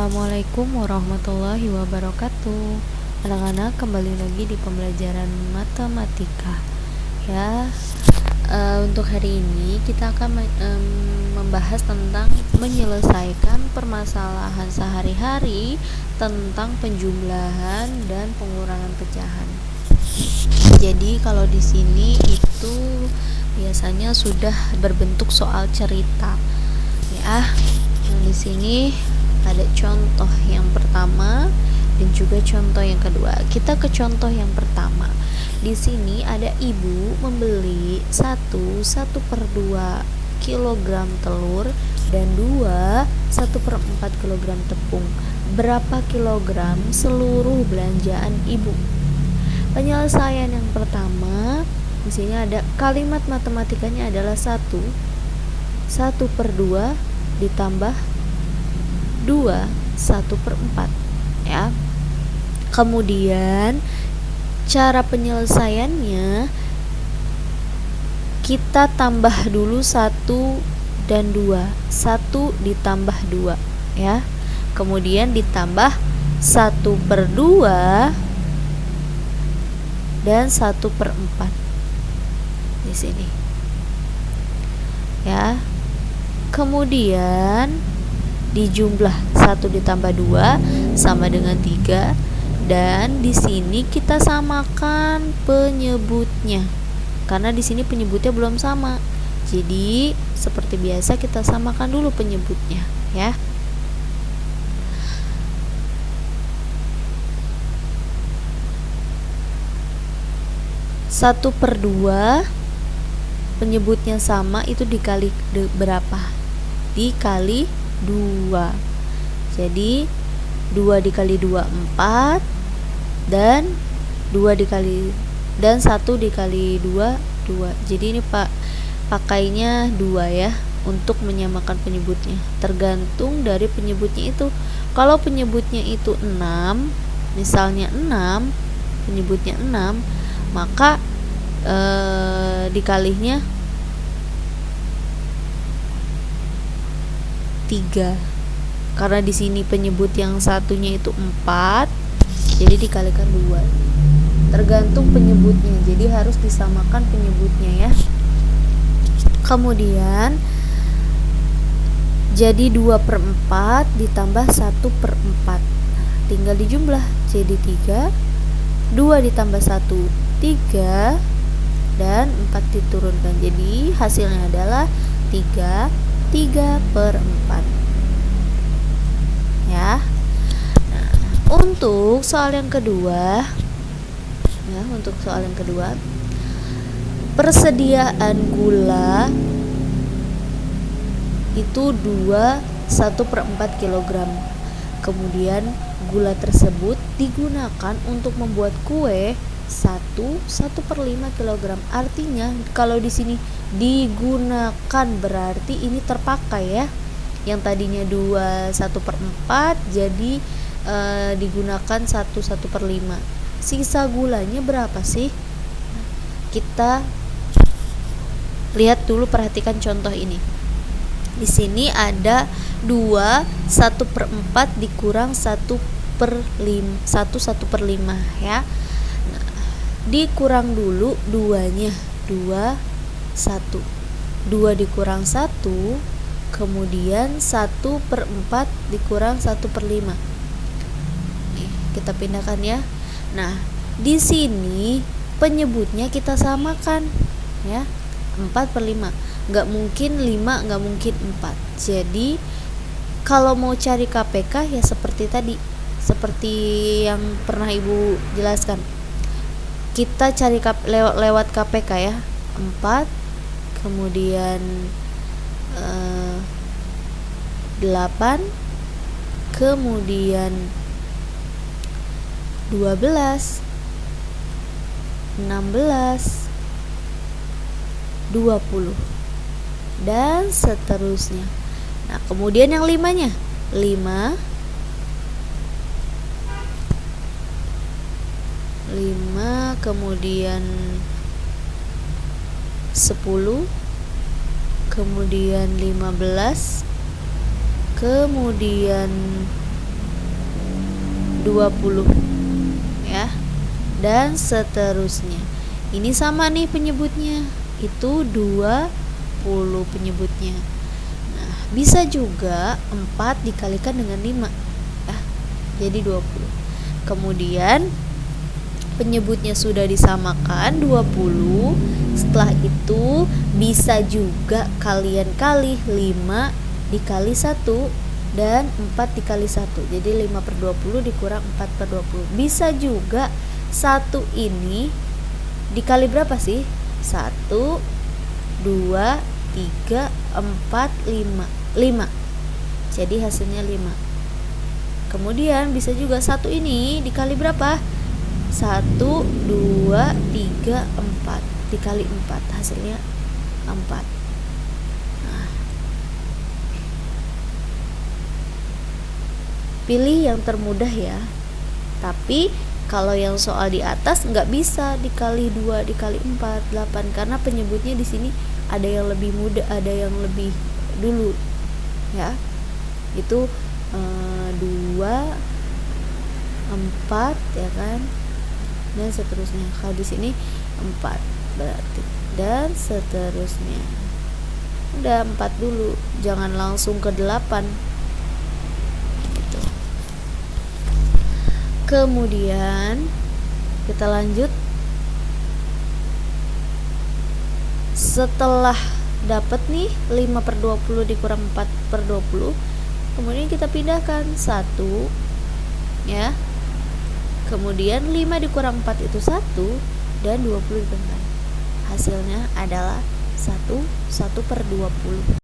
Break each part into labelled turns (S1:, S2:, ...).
S1: Assalamualaikum warahmatullahi wabarakatuh. Anak-anak, kembali lagi di pembelajaran matematika. Ya, untuk hari ini kita akan membahas tentang menyelesaikan permasalahan sehari-hari tentang penjumlahan dan pengurangan pecahan. Jadi kalau di sini itu biasanya sudah berbentuk soal cerita. Ya, di sini ada contoh yang pertama dan juga contoh yang kedua. Kita ke contoh yang pertama. Di sini ada ibu membeli 1/2 kilogram telur dan 1/4 kilogram tepung. Berapa kilogram seluruh belanjaan ibu? Penyelesaian yang pertama, di sini ada kalimat matematikanya adalah 1/2 ditambah 1/4 ya. Kemudian cara penyelesaiannya, kita tambah dulu 1 dan 2. 1 ditambah 2 ya. Kemudian ditambah 1/2 dan 1/4 di sini. Ya. Kemudian dijumlah 1 ditambah 2 sama dengan 3, dan di sini kita samakan penyebutnya. Karena di sini penyebutnya belum sama. Jadi seperti biasa kita samakan dulu penyebutnya ya. Satu per 2 penyebutnya sama, itu dikali berapa? Dikali 2. Jadi 2 dikali 2 4, dan 1 dikali 2 2. Jadi ini pakainya 2 ya untuk menyamakan penyebutnya. Tergantung dari penyebutnya itu. Kalau penyebutnya itu 6, misalnya 6, penyebutnya 6, maka dikalinya 3. Karena di sini penyebut yang satunya itu 4, jadi dikalikan 2. Tergantung penyebutnya, jadi harus disamakan penyebutnya ya. Kemudian jadi 2/4 ditambah 1/4, tinggal dijumlah jadi 3. 2 ditambah 1 3, dan 4 diturunkan, jadi hasilnya adalah 3/4 ya. Nah, untuk soal yang kedua ya, persediaan gula itu 1/4 kilogram. Kemudian gula tersebut digunakan untuk membuat kue 1/5 kilogram. Artinya kalau di sini digunakan berarti ini terpakai ya. Yang tadinya 1/4 jadi digunakan 1/5. Sisa gulanya berapa sih? Kita lihat dulu, perhatikan contoh ini. Di sini ada 1/4 dikurang 1/5 ya. Dikurang dulu 2-nya, 1 dikurang 1, kemudian 1/4 dikurang 1/5. Nih, kita pindahkan ya. Nah, di sini penyebutnya kita samakan ya, 4/5. Nggak mungkin 5, nggak mungkin 4. Jadi kalau mau cari KPK ya seperti tadi, seperti yang pernah Ibu jelaskan. Kita cari lewat KPK ya. 4, kemudian 8, kemudian 12, 16, 20, dan seterusnya. Nah, kemudian yang 5-nya, 5, kemudian 10, kemudian 15, kemudian 20 ya, dan seterusnya. Ini sama nih penyebutnya, itu 20 penyebutnya. Nah, bisa juga 4 dikalikan dengan 5 ya, jadi 20. Kemudian penyebutnya sudah disamakan 20. Setelah itu bisa juga kalian kali 5 dikali 1 dan 4 dikali 1. Jadi 5/20 dikurang 4/20. Bisa juga 1 ini dikali berapa sih? 1, 2, 3, 4, 5. 5. Jadi hasilnya 5. Kemudian bisa juga 1 ini dikali berapa? 1, 2, 3, 4. Dikali 4 hasilnya 4. Nah, pilih yang termudah ya. Tapi kalau yang soal di atas nggak bisa dikali 2 dikali 4 8, karena penyebutnya di sini ada yang lebih mudah, ada yang lebih dulu ya. Itu 2, 4 ya kan, dan seterusnya. Kalau di sini 4 berarti, dan seterusnya. Udah 4 dulu, jangan langsung ke 8 gitu. Kemudian kita lanjut. Setelah dapat nih 5/20 dikurang 4/20, kemudian kita pindahkan 1 ya. Kemudian 5 dikurang 4 itu 1, dan 20 dipindahkan. Hasilnya adalah 1/20.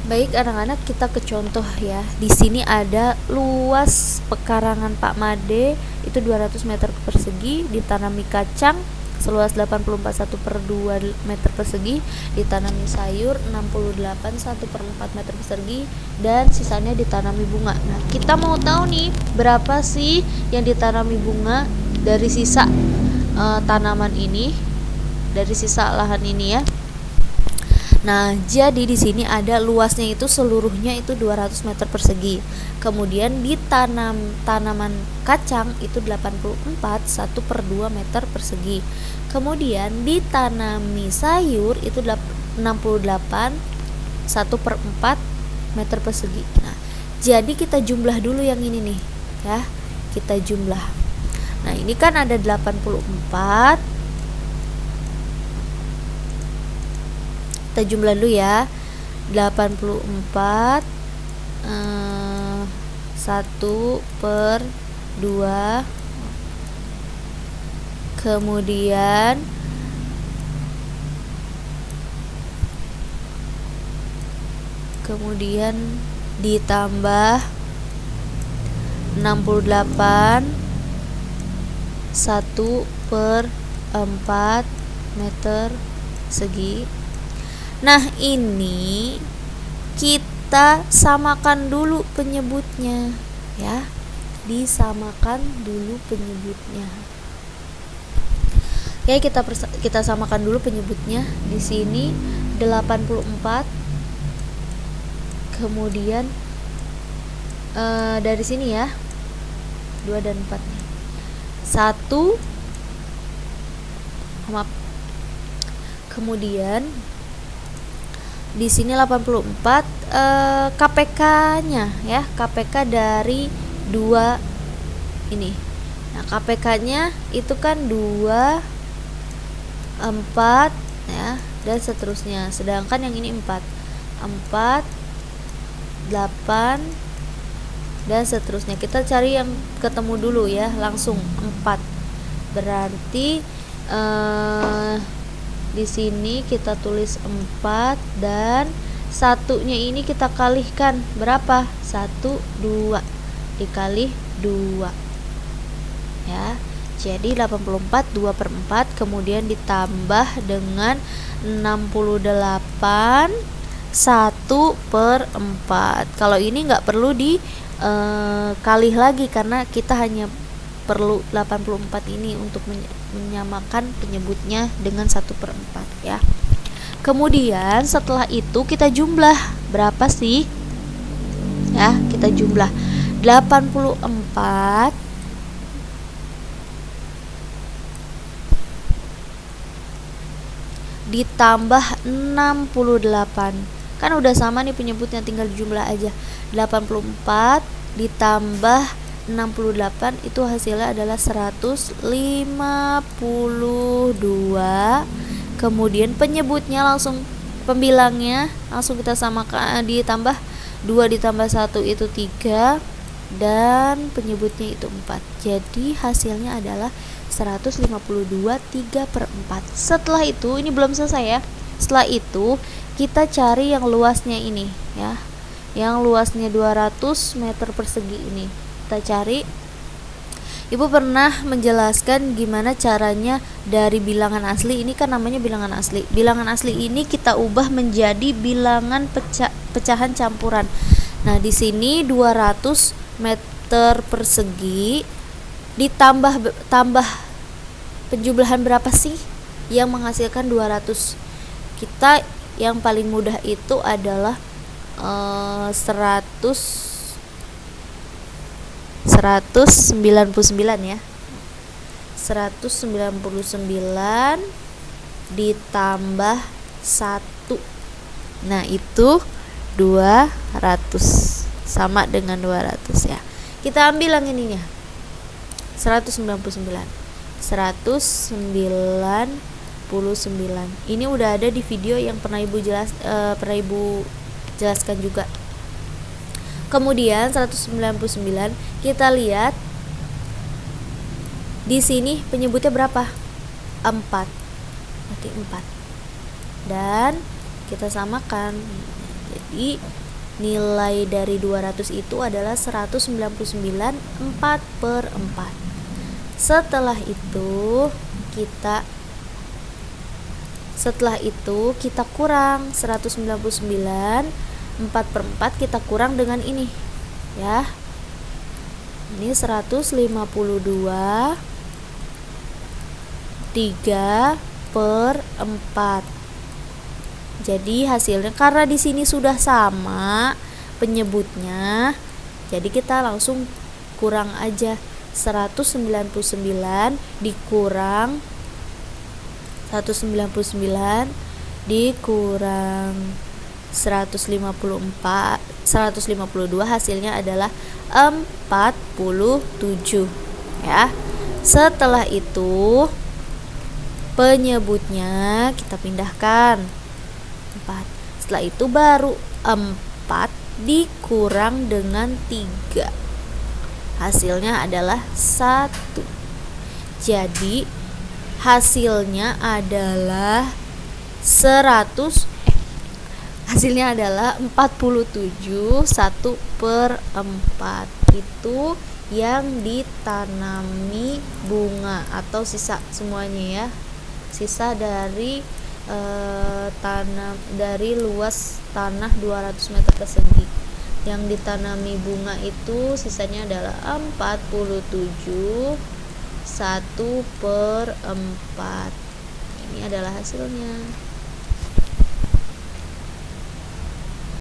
S1: Baik anak-anak, kita ke contoh ya. Di sini ada luas pekarangan Pak Made itu 200 meter persegi, ditanami kacang seluas 84 1/2 meter persegi, ditanami sayur 68 1/4 meter persegi, dan sisanya ditanami bunga. Nah, kita mau tahu nih berapa sih yang ditanami bunga dari sisa tanaman ini, dari sisa lahan ini ya. Nah, jadi di sini ada luasnya itu seluruhnya itu 200 meter persegi. Kemudian ditanam tanaman kacang itu 84 1/2 meter persegi. Kemudian ditanami sayur itu 68 1/4 meter persegi. Nah, jadi kita jumlah dulu yang ini nih ya. Kita jumlah. Nah, ini kan ada 84. Kita jumlah dulu ya. 84 1/2, kemudian ditambah 68 1/4 meter segi. Nah, ini kita samakan dulu penyebutnya ya. Disamakan dulu penyebutnya. Oke, kita samakan dulu penyebutnya. Di sini 84. Kemudian dari sini ya. 2 dan 4 nih. 1 maaf. Kemudian di sini 84 KPK-nya ya, KPK dari 2 ini. Nah, KPK-nya itu kan 2 4 ya, dan seterusnya. Sedangkan yang ini 4 8 dan seterusnya. Kita cari yang ketemu dulu ya, langsung 4. Berarti di sini kita tulis 4 dan satunya ini kita kalikan berapa? 1 2 dikali 2 ya. Jadi 84 2/4, kemudian ditambah dengan 68 1/4. Kalau ini nggak perlu dikali lagi karena kita hanya perlu 84 ini untuk menyamakan penyebutnya dengan 1/4 ya. Kemudian setelah itu kita jumlah berapa sih ya, kita jumlah 84 ditambah 68. Kan udah sama nih penyebutnya, tinggal jumlah aja. 84 ditambah 68 itu hasilnya adalah 152. Kemudian penyebutnya langsung, pembilangnya langsung kita samakan, ditambah 2 ditambah 1 itu 3, dan penyebutnya itu 4. Jadi hasilnya adalah 152 3/4. Setelah itu, ini belum selesai ya. Setelah itu kita cari yang luasnya ini ya. Yang luasnya 200 meter persegi ini. Kita cari. Ibu pernah menjelaskan gimana caranya dari bilangan asli, ini kan namanya bilangan asli. Bilangan asli ini kita ubah menjadi bilangan pecahan campuran. Nah, di sini 200 meter persegi ditambah penjumlahan berapa sih yang menghasilkan 200? Kita yang paling mudah itu adalah 199 ya. 199 ditambah 1. Nah, itu 200. Sama dengan 200 ya. Kita ambil yang ininya. 199. 199. Ini udah ada di video yang pernah Ibu jelaskan juga. Kemudian 199 kita lihat di sini penyebutnya berapa? 4. Berarti 4. Dan kita samakan. Jadi nilai dari 200 itu adalah 199 4/4. Setelah itu kita kurang 199 4/4, kita kurang dengan ini ya. Ini 152 3/4. Jadi hasilnya, karena di sini sudah sama penyebutnya, jadi kita langsung kurang aja. 199 dikurang 199 dikurang 152 hasilnya adalah 47 ya. Setelah itu penyebutnya kita pindahkan 4. Setelah itu baru 4 dikurang dengan 3. Hasilnya adalah 1. Jadi hasilnya adalah 47 1/4. Itu yang ditanami bunga atau sisa semuanya ya. Sisa dari dari luas tanah 200 meter persegi. Yang ditanami bunga itu sisanya adalah 47 1/4. Ini adalah hasilnya.